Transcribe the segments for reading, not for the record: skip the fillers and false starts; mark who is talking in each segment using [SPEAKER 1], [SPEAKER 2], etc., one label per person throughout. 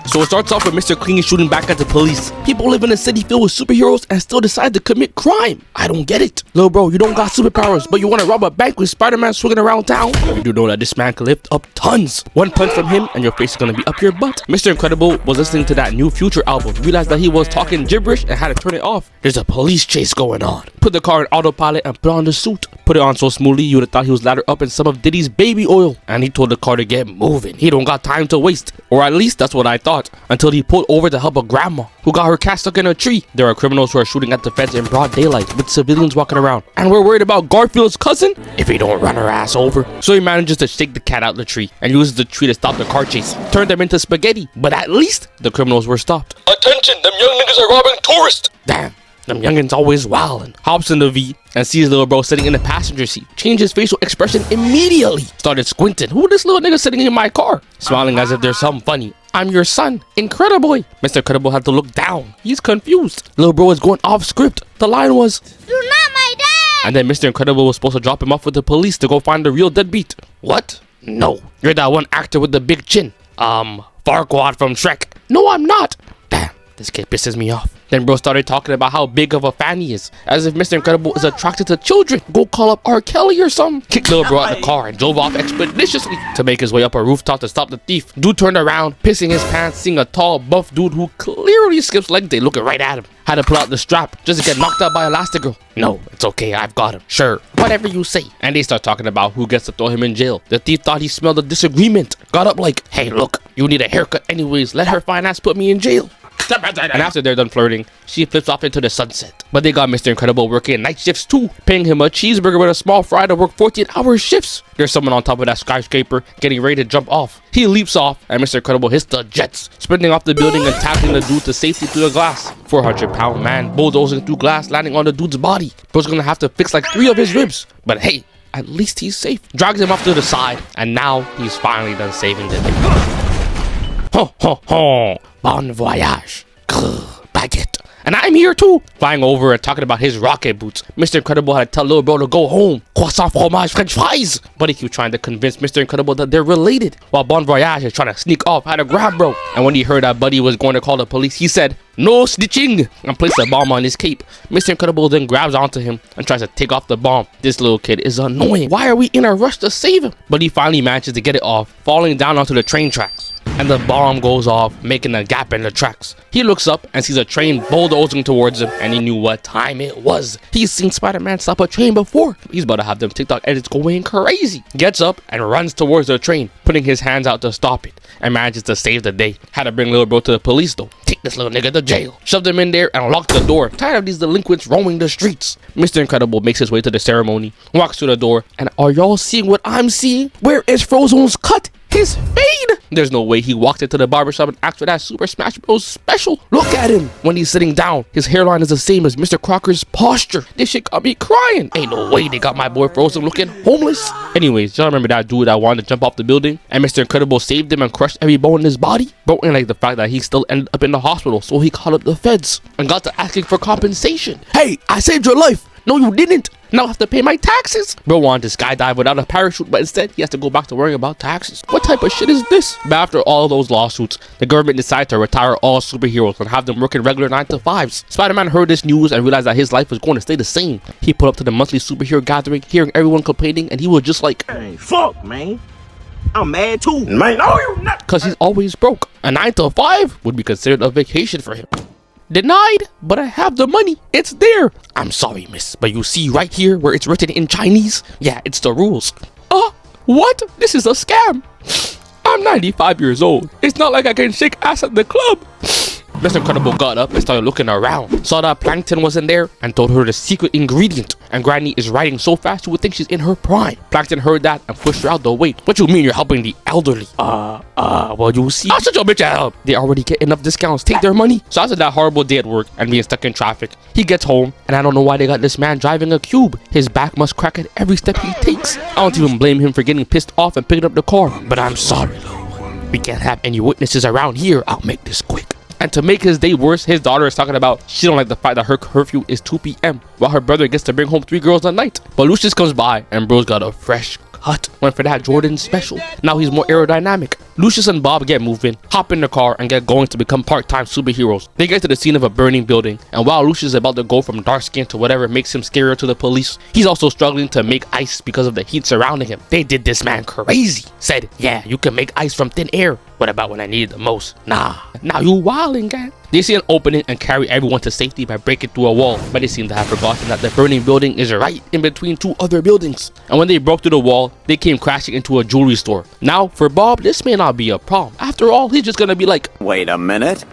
[SPEAKER 1] So it starts off with Mr. Clean shooting back at the police. People live in a city filled with superheroes and still decide to commit crime. I don't get it. Little bro, you don't got superpowers, but you want to rob a bank with Spider-Man swinging around town? You do know that this man can lift up tons. One punch from him and your face is gonna be up your butt. Mr. Incredible was listening to that new Future album, realized that he was talking gibberish and had to turn it off. There's a police chase going on. Put the car in autopilot and put on the suit. Put it on so smoothly you would have thought he was lathered up in some of Diddy's baby oil. And he told the car to get moving. He don't got time to waste. Or at least that's what I thought. Until he pulled over to help a grandma who got her cat stuck in a tree. There are criminals who are shooting at the feds in broad daylight with civilians walking around. And we're worried about Garfield's cousin if he don't run her ass over. So he manages to shake the cat out the tree and uses the tree to stop the car chase. Turned them into spaghetti. But at least the criminals were stopped. Attention, them young niggas are robbing tourists. Damn. Them youngins always wildin'. Hops in the V and sees little bro sitting in the passenger seat. Changed his facial expression immediately. Started squinting. Who this little nigga sitting in my car? Smiling as if there's something funny. I'm your son, Incredible. Mr. Incredible had to look down. He's confused. Little bro is going off script. The line was, "You're not my dad." And then Mr. Incredible was supposed to drop him off with the police to go find the real deadbeat. What? No. You're that one actor with the big chin. Farquaad from Shrek. No, I'm not. Damn, this kid pisses me off. Then bro started talking about how big of a fan he is, as if Mr. Incredible is attracted to children. Go call up R. Kelly or something. Kicked little bro out the car and drove off expeditiously to make his way up a rooftop to stop the thief. Dude turned around, pissing his pants, seeing a tall, buff dude who clearly skips leg day looking right at him. Had to pull out the strap just to get knocked out by Elastigirl. No, it's okay, I've got him. Sure, whatever you say. And they start talking about who gets to throw him in jail. The thief thought he smelled a disagreement. Got up like, hey look, you need a haircut anyways. Let her fine ass put me in jail. And after they're done flirting, she flips off into the sunset. But they got Mr. Incredible working night shifts too, paying him a cheeseburger with a small fry to work 14-hour shifts. There's someone on top of that skyscraper getting ready to jump off. He leaps off and Mr. Incredible hits the jets, sprinting off the building and tackling the dude to safety through the glass. 400-pound man bulldozing through glass, landing on the dude's body. Bro's gonna have to fix like 3 of his ribs. But hey, at least he's safe. Drags him off to the side and now he's finally done saving the day. Ho ho ho. Bon voyage. Baguette. And I'm here too. Flying over and talking about his rocket boots. Mr. Incredible had to tell little bro to go home. Croissant, fromage, french fries. But he keeps trying to convince Mr. Incredible that they're related. While Bon Voyage is trying to sneak off, had to grab bro. And when he heard that Buddy was going to call the police, he said, "No snitching," and placed a bomb on his cape. Mr. Incredible then grabs onto him and tries to take off the bomb. This little kid is annoying. Why are we in a rush to save him? But he finally manages to get it off, falling down onto the train tracks. And the bomb goes off, making a gap in the tracks. He looks up and sees a train bulldozing towards him, and he knew what time it was. He's seen Spider-Man stop a train before. He's about to have them TikTok edits going crazy. Gets up and runs towards the train, putting his hands out to stop it, and manages to save the day. Had to bring little bro to the police though. Take this little nigga to jail. Shoved him in there and locked the door. Tired of these delinquents roaming the streets. Mr. Incredible makes his way to the ceremony, walks through the door, and are y'all seeing what I'm seeing? Where is Frozone's cut? His fade! There's no way he walked into the barbershop and asked for that Super Smash Bros. Special. Look at him when he's sitting down. His hairline is the same as Mr. Crocker's posture. This shit got me crying. Ain't no way they got my boy Frozone looking homeless. Anyways, y'all remember that dude that wanted to jump off the building and Mr. Incredible saved him and crushed every bone in his body? Bro ain't like the fact that he still ended up in the hospital, so he called up the feds and got to asking for compensation. Hey, I saved your life. No, you didn't. Now I have to pay my taxes. Bro wanted to skydive without a parachute, but instead he has to go back to worrying about taxes. What type of shit is this? But after all those lawsuits, the government decided to retire all superheroes and have them working regular 9-to-5s. Spider-Man heard this news and realized that his life was going to stay the same. He put up to the monthly superhero gathering, hearing everyone complaining, and he was just like,
[SPEAKER 2] hey, fuck, man. I'm mad too. Man, no, you're not.
[SPEAKER 1] Cause he's always broke. A 9-to-5 would be considered a vacation for him. Denied, but I have the money. It's there. I'm sorry, miss, but you see right here where it's written in Chinese? Yeah, it's the rules. What? This is a scam. I'm 95 years old. It's not like I can shake ass at the club. Mr. Incredible got up and started looking around, saw that Plankton wasn't there, and told her the secret ingredient. And Granny is riding so fast you would think she's in her prime. Plankton heard that and pushed her out the way. What you mean you're helping the elderly? Well, you see, shut your bitch up. They already get enough discounts. Take their money. So after that horrible day at work and being stuck in traffic, he gets home, and I don't know why they got this man driving a cube. His back must crack at every step he takes. I don't even blame him for getting pissed off and picking up the car. But I'm sorry, though. We can't have any witnesses around here. I'll make this quick. And to make his day worse, his daughter is talking about she don't like the fact that her curfew is 2 p.m. while her brother gets to bring home 3 girls a night. But Lucius comes by and bro's got a fresh cut. Went for that Jordan special. Now he's more aerodynamic. Lucius and Bob get moving, hop in the car, and get going to become part-time superheroes. They get to the scene of a burning building, and while Lucius is about to go from dark skin to whatever makes him scarier to the police, he's also struggling to make ice because of the heat surrounding him. They did this man crazy. Said, yeah, you can make ice from thin air. What about when I need it the most? Nah, now you wildin', gang. They see an opening and carry everyone to safety by breaking through a wall, but they seem to have forgotten that the burning building is right in between two other buildings. And when they broke through the wall, they came crashing into a jewelry store. Now, for Bob, this may not be a problem. After all, he's just gonna be like,
[SPEAKER 2] Wait a minute.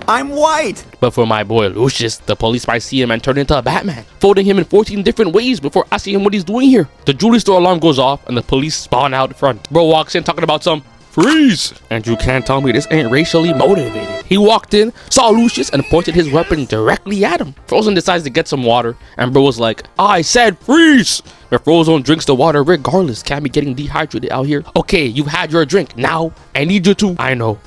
[SPEAKER 2] I'm white.
[SPEAKER 1] But for my boy Lucius, the police might see him and turn into a Batman, folding him in 14 different ways before asking him what he's doing here. The jewelry store alarm goes off and the police spawn out front. Bro walks in talking about some freeze, and you can't tell me this ain't racially motivated. He walked in, saw Lucius, and pointed his weapon directly at him. Frozone decides to get some water, and bro was like, I said freeze! But Frozone drinks the water regardless. Can't be getting dehydrated out here. Okay, you've had your drink. Now, I need you to... I know.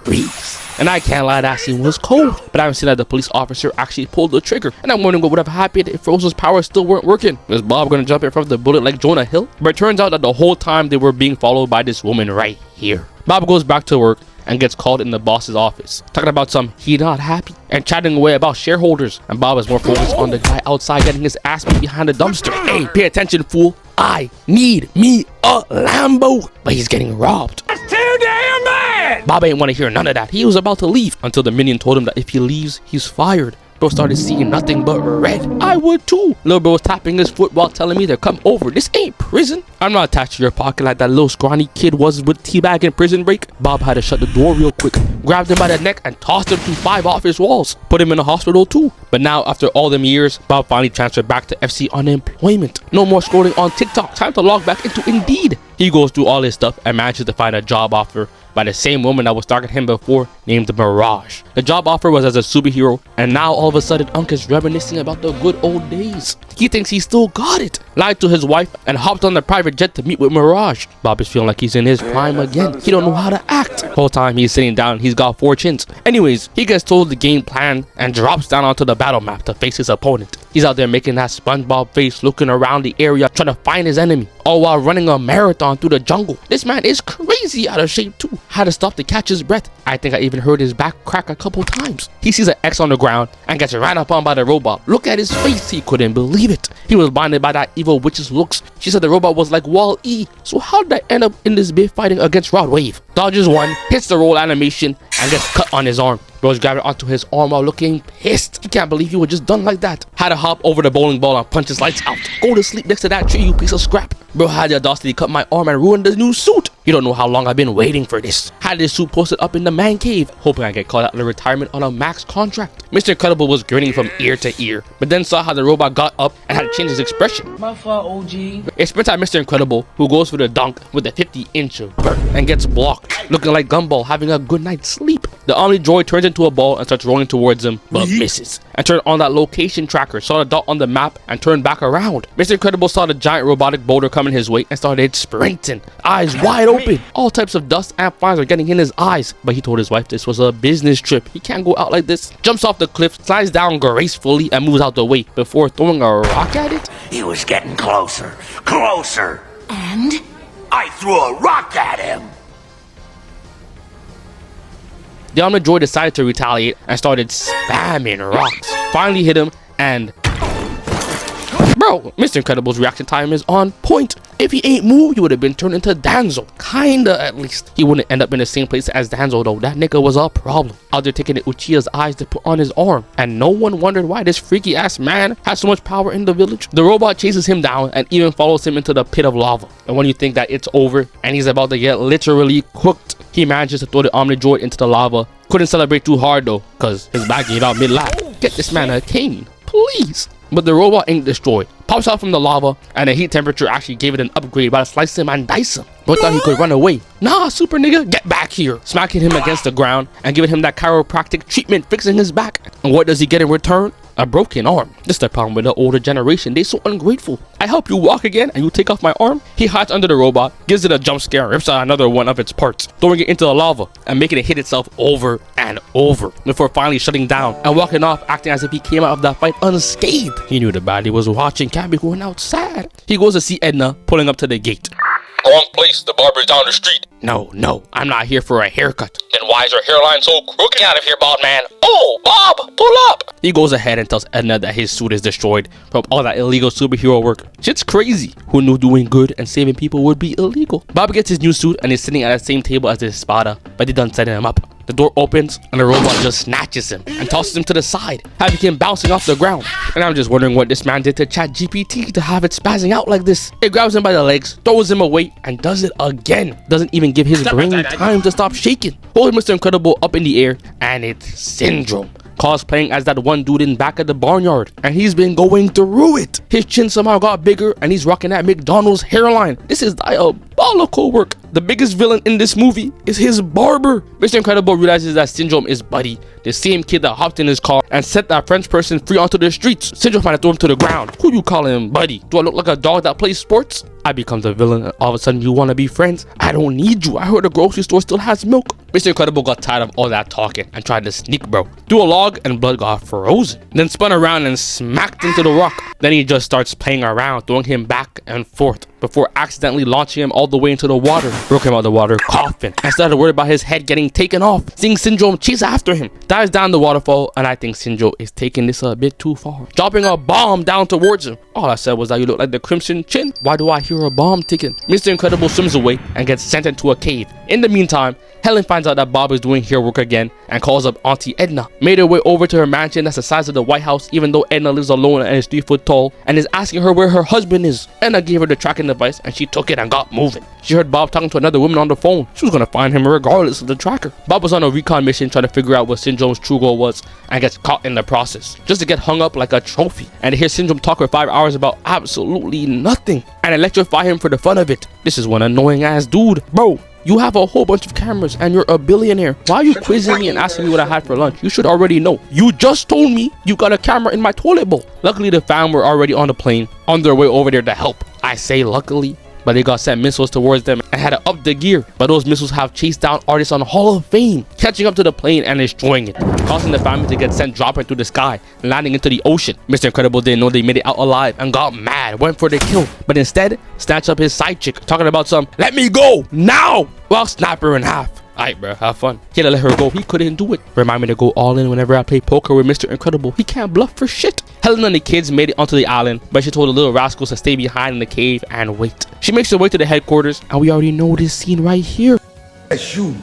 [SPEAKER 1] Freeze. And I can't lie, that scene was cold. But I haven't seen that the police officer actually pulled the trigger. And I'm wondering what would have happened if Frozone's powers still weren't working. Was Bob gonna jump in front of the bullet like Jonah Hill? But it turns out that the whole time they were being followed by this woman right here. Bob goes back to work and gets called in the boss's office, talking about some he not happy and chatting away about shareholders. And Bob is more focused on the guy outside getting his ass beat behind the dumpster. Hey, pay attention, fool. I need me a Lambo. But he's getting robbed.
[SPEAKER 2] That's too damn bad.
[SPEAKER 1] Bob ain't want to hear none of that. He was about to leave until the minion told him that if he leaves, he's fired. Bro started seeing nothing but red. I would too. Little bro was tapping his foot while telling me to come over. This ain't prison. I'm not attached to your pocket like that little scrawny kid was with Teabag in Prison Break. Bob had to shut the door real quick, grabbed him by the neck and tossed him through 5 office walls. Put him in the hospital too. But now, after all them years, Bob finally transferred back to FC unemployment. No more scrolling on TikTok. Time to log back into Indeed. He goes through all his stuff and manages to find a job offer by the same woman that was stalking him before, named Mirage. The job offer was as a superhero, and now all of a sudden Unc is reminiscing about the good old days. He thinks he still got it. Lied to his wife and hopped on the private jet to meet with Mirage. Bob is feeling like he's in his prime again. He don't know how to act. Whole time he's sitting down, he's got 4 chins. Anyways, he gets told the game plan and drops down onto the battle map to face his opponent. He's out there making that SpongeBob face, looking around the area trying to find his enemy, all while running a marathon through the jungle. This man is crazy out of shape too. Had to stop to catch his breath. I think I even heard his back crack a couple times. He sees an X on the ground and gets ran up on by the robot. Look at his face, he couldn't believe it. He was blinded by that evil witch's looks. She said the robot was like Wall-E. So how did I end up in this bit fighting against Rod Wave? Dodges one, hits the roll animation, and gets cut on his arm. Bro's grabbing onto his arm while looking pissed. He can't believe he was just done like that. Had to hop over the bowling ball and punch his lights out. Go to sleep next to that tree, you piece of scrap. Bro had the audacity to cut my arm and ruin the new suit. You don't know how long I've been waiting for this. Had this suit posted up in the man cave, hoping I get called out of retirement on a max contract. Mr. Incredible was grinning from ear to ear, but then saw how the robot got up and had to change his expression.
[SPEAKER 3] My fault, OG.
[SPEAKER 1] It sprints at Mr. Incredible, who goes for the dunk with a 50-inch vert and gets blocked, looking like Gumball having a good night's sleep. The Omni Droid turns into a ball and starts rolling towards him, but misses. And turned on that location tracker, saw the dot on the map, and turned back around. Mr. Incredible saw the giant robotic boulder coming his way and started sprinting, eyes wide open. All types of dust and flies are getting in his eyes, but he told his wife this was a business trip. He can't go out like this. Jumps off the cliff, slides down gracefully, and moves out the way before throwing a rock at it.
[SPEAKER 2] He was getting closer.
[SPEAKER 4] And?
[SPEAKER 2] I threw a rock at him.
[SPEAKER 1] The Omni Droid decided to retaliate and started spamming rocks. Finally hit him and... Bro, Mr. Incredible's reaction time is on point. If he ain't moved, he would have been turned into Danzo. Kinda, at least. He wouldn't end up in the same place as Danzo though. That nigga was a problem. Out there taking the Uchiha's eyes to put on his arm. And no one wondered why this freaky ass man has so much power in the village. The robot chases him down and even follows him into the pit of lava. And when you think that it's over and he's about to get literally cooked, he manages to throw the Omni Droid into the lava. Couldn't celebrate too hard though, cause his back gave out mid-lap. Get this man a cane, please. But the robot ain't destroyed. Pops out from the lava, and the heat temperature actually gave it an upgrade by slice him and dice him. But thought he could run away. Nah, super nigga, get back here. Smacking him against the ground and giving him that chiropractic treatment, fixing his back. And what does he get in return? a broken arm. This is the problem with the older generation. They so ungrateful. I help you walk again and you take off my arm? He hides under the robot, gives it a jump scare, and rips out another one of its parts, throwing it into the lava and making it hit itself over and over before finally shutting down and walking off, acting as if he came out of that fight unscathed. He knew the baddie was watching, can't be going out sad. He goes to see Edna pulling up to the gate.
[SPEAKER 3] Wrong place, the barber's down the street.
[SPEAKER 1] No, I'm not here for a haircut.
[SPEAKER 3] Then why is her hairline so crooked? Get out of here, bald man. Oh, Bob, pull up.
[SPEAKER 1] He goes ahead and tells Edna that his suit is destroyed from all that illegal superhero work. Shit's crazy. Who knew doing good and saving people would be illegal? Bob gets his new suit and is sitting at the same table as his spada, but they done setting him up. The door opens and the robot just snatches him and tosses him to the side, having him bouncing off the ground. And I'm just wondering what this man did to ChatGPT to have it spazzing out like this. It grabs him by the legs, throws him away, and does it again. Doesn't even give his brain time to stop shaking. Holds Mr. Incredible up in the air, and it's Syndrome, cosplaying as that one dude in back of the barnyard, and he's been going through it. His chin somehow got bigger and he's rocking that McDonald's hairline. This is diabolical work. The biggest villain in this movie is his barber. Mr. Incredible realizes that Syndrome is Buddy, the same kid that hopped in his car and set that French person free onto the streets. Syndrome might have thrown him to the ground. Who you calling Buddy? Do I look like a dog that plays sports? I become the villain and all of a sudden you want to be friends? I don't need you. I heard the grocery store still has milk. Mr. Incredible got tired of all that talking and tried to sneak bro through a log, and blood got frozen. Then spun around and smacked into the rock. Then he just starts playing around, throwing him back and forth before accidentally launching him all the way into the water. Broke him out of the water coughing and started worried about his head getting taken off. Seeing Syndrome chase after him, dives down the waterfall, and I think Syndrome is taking this a bit too far, dropping a bomb down towards him. All I said was that you look like the Crimson Chin. Why do I hear a bomb ticking? Mr. Incredible swims away and gets sent into a cave. In the meantime, Helen finds out that Bob is doing hair work again and calls up Auntie Edna. Made her way over to her mansion that's the size of the White House, even though Edna lives alone and is 3 foot tall, and is asking her where her husband is. Edna gave her the tracking device and she took it and got moving. She heard Bob talking to another woman on the phone. She was gonna find him regardless of the tracker. Bob was on a recon mission trying to figure out what Syndrome's true goal was and gets caught in the process, just to get hung up like a trophy and to hear Syndrome talk for 5 hours about absolutely nothing and electrify him for the fun of it. This is one annoying ass dude. Bro, you have a whole bunch of cameras and you're a billionaire. Why are you quizzing me and asking me what I had for lunch? You should already know. You just told me you got a camera in my toilet bowl. Luckily, the fam were already on the plane, on their way over there to help. I say luckily, but they got sent missiles towards them and had to up the gear. But those missiles have chased down artists on Hall of Fame, catching up to the plane and destroying it, causing the family to get sent dropping through the sky and landing into the ocean. Mr. Incredible didn't know they made it out alive and got mad, went for the kill, but instead snatched up his side chick, talking about some "let me go now" while snap her in half. Alright bro, have fun. He had to let her go. He couldn't do it. Remind me to go all in whenever I play poker with Mr. Incredible. He can't bluff for shit. Helen and the kids made it onto the island, but she told the little rascals to stay behind in the cave and wait. She makes her way to the headquarters, and we already know this scene right here.
[SPEAKER 5] That's you.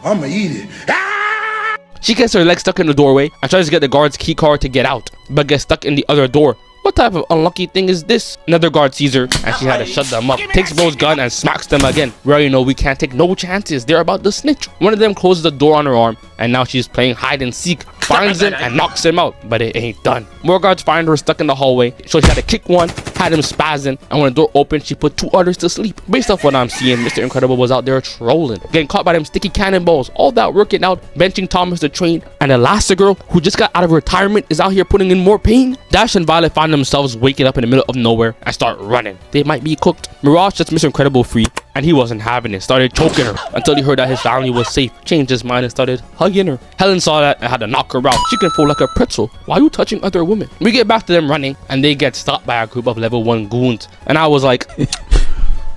[SPEAKER 5] I'ma eat it. Ah!
[SPEAKER 1] She gets her leg stuck in the doorway and tries to get the guard's key card to get out, but gets stuck in the other door. What type of unlucky thing is this? Another guard sees her and she had to shut them up. Takes bro's gun and smacks them again. We already know we can't take no chances. They're about to snitch. One of them closes the door on her arm and now she's playing hide and seek. Finds him and knocks him out, but it ain't done. More guards find her stuck in the hallway, so she had to kick one, had him spazzing, and when the door opened, she put 2 others to sleep. Based off what I'm seeing, Mr. Incredible was out there trolling, getting caught by them sticky cannonballs, all that working out, benching Thomas the Train, and Elastigirl, who just got out of retirement, is out here putting in more pain. Dash and Violet find themselves waking up in the middle of nowhere and start running. They might be cooked. Mirage sets Mr. Incredible free, and he wasn't having it, started choking her until he heard that his family was safe, changed his mind and started hugging her. Helen saw that and had to knock her out. She can fold like a pretzel. Why are you touching other women? We get back to them running and they get stopped by a group of level 1 goons, and I was like,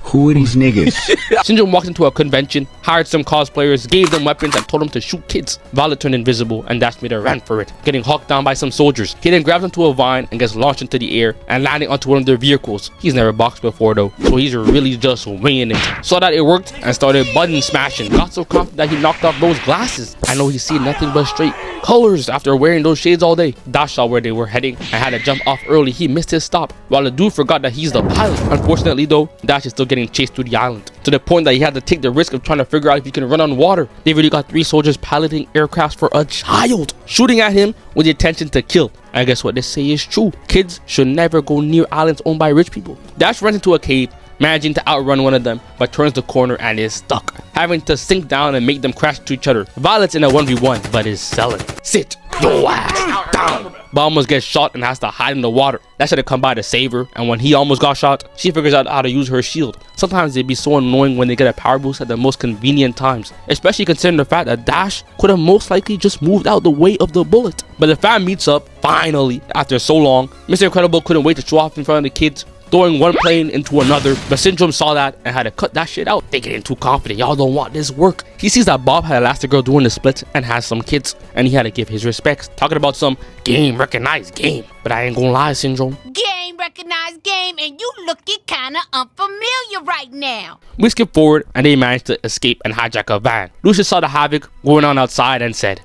[SPEAKER 2] Who are these niggas?
[SPEAKER 1] Syndrome walked into a convention, hired some cosplayers, gave them weapons and told them to shoot kids. Violet turned invisible and Dash made a run for it, getting hawked down by some soldiers. He then grabs onto a vine and gets launched into the air and landing onto one of their vehicles. He's never boxed before though, so he's really just winging it. Saw that it worked and started button smashing. Got so confident that he knocked off those glasses. I know he's seen nothing but straight colors after wearing those shades all day. Dash saw where they were heading and had to jump off early. He missed his stop while the dude forgot that he's the pilot. Unfortunately though, Dash is still getting chased through the island, to the point that he had to take the risk of trying to figure out if he can run on water. They really got 3 soldiers piloting aircrafts for a child, shooting at him with the intention to kill. And guess what? They say is true. Kids should never go near islands owned by rich people. Dash runs into a cave managing to outrun one of them, but turns the corner and is stuck, having to sink down and make them crash to each other. Violet's in a 1v1, but is selling. Sit your ass down. Bob almost gets shot and has to hide in the water. That should have come by to save her, and when he almost got shot, she figures out how to use her shield. Sometimes it'd be so annoying when they get a power boost at the most convenient times, especially considering the fact that Dash could have most likely just moved out the way of the bullet. But the fam meets up, finally, after so long. Mr. Incredible couldn't wait to show off in front of the kids, throwing one plane into another, but Syndrome saw that and had to cut that shit out. They getting too confident, y'all don't want this work. He sees that Bob had Elastigirl doing the splits and has some kids, and he had to give his respects, talking about some game recognized game. But I ain't gonna lie, Syndrome.
[SPEAKER 6] Game recognized game, and you looking kinda unfamiliar right now.
[SPEAKER 1] We skip forward and they managed to escape and hijack a van. Lucius saw the havoc going on outside and said,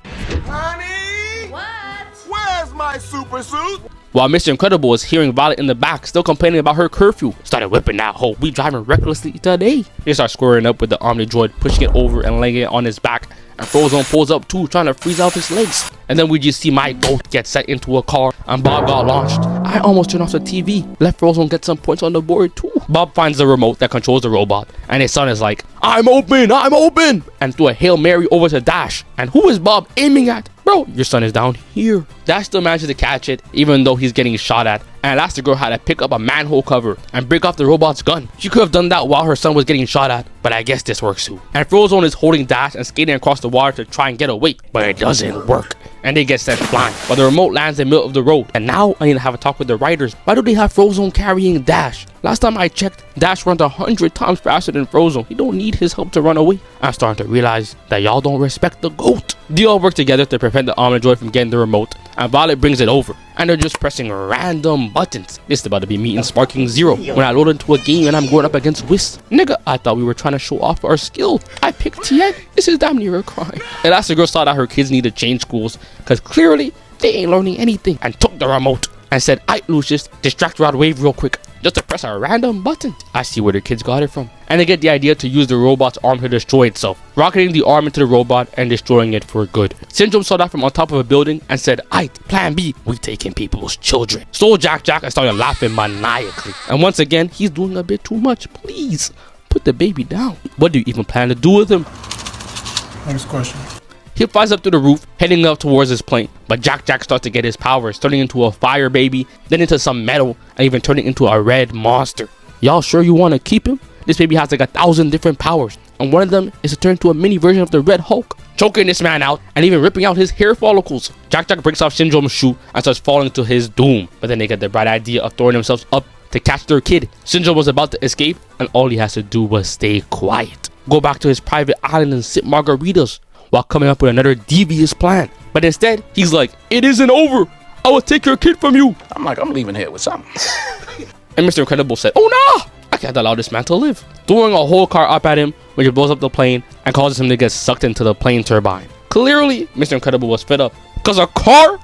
[SPEAKER 5] Honey!
[SPEAKER 6] What?
[SPEAKER 5] Where's my super suit?
[SPEAKER 1] while Mr. Incredible was hearing Violet in the back, still complaining about her curfew. Started whipping that hoe. We driving recklessly today. They start squaring up with the Omni Droid, pushing it over and laying it on his back. And Frozone pulls up too, trying to freeze out his legs. And then we just see my boat get set into a car and Bob got launched. I almost turned off the TV. Let Frozone get some points on the board too. Bob finds the remote that controls the robot, and his son is like, I'm open, and threw a Hail Mary over to Dash. And who is Bob aiming at? Bro, your son is down here. Dash still manages to catch it, even though he's getting shot at. And Elastigirl had to pick up a manhole cover and break off the robot's gun. She could have done that while her son was getting shot at, but I guess this works too. And Frozone is holding Dash and skating across the water to try and get away, but it doesn't work. And they get sent flying, but the remote lands in the middle of the road. And now I need to have a talk with the writers. Why do they have Frozone carrying Dash? Last time I checked, Dash runs 100 times faster than Frozone. He don't need his help to run away. I'm starting to realize that y'all don't respect the GOAT. They all work together to prevent the Omni Droid from getting the remote, and Violet brings it over, and they're just pressing random buttons. This is about to be me and Sparking Zero when I load into a game and I'm going up against Whis. Nigga, I thought we were trying to show off our skill. I picked Tien. This is damn near a crime. Elastigirl saw that her kids need to change schools because clearly they ain't learning anything, and took the remote and said, "Aight, Lucius, distract Rod Wave real quick." Just to press a random button. I see where the kids got it from. And they get the idea to use the robot's arm to destroy itself, rocketing the arm into the robot and destroying it for good. Syndrome saw that from on top of a building and said, "Aight, plan B, we taking people's children." Stole Jack and started laughing maniacally. And once again, he's doing a bit too much. Please, put the baby down. What do you even plan to do with him?
[SPEAKER 5] Next question.
[SPEAKER 1] He flies up to the roof, heading up towards his plane, but Jack starts to get his powers, turning into a fire baby, then into some metal, and even turning into a red monster. Y'all sure you want to keep him? This baby has like 1,000 different powers, and one of them is to turn into a mini version of the Red Hulk, choking this man out and even ripping out his hair follicles. Jack breaks off Syndrome's shoe and starts falling to his doom, but then they get the bright idea of throwing themselves up to catch their kid. Syndrome was about to escape, and all he has to do was stay quiet, go back to his private island and sip margaritas, while coming up with another devious plan. But instead, he's like, "It isn't over. I will take your kid from you."
[SPEAKER 2] I'm like, I'm leaving here with something.
[SPEAKER 1] And Mr. Incredible said, "Oh no, I can't allow this man to live," throwing a whole car up at him, which blows up the plane and causes him to get sucked into the plane turbine. Clearly, Mr. Incredible was fed up, because a car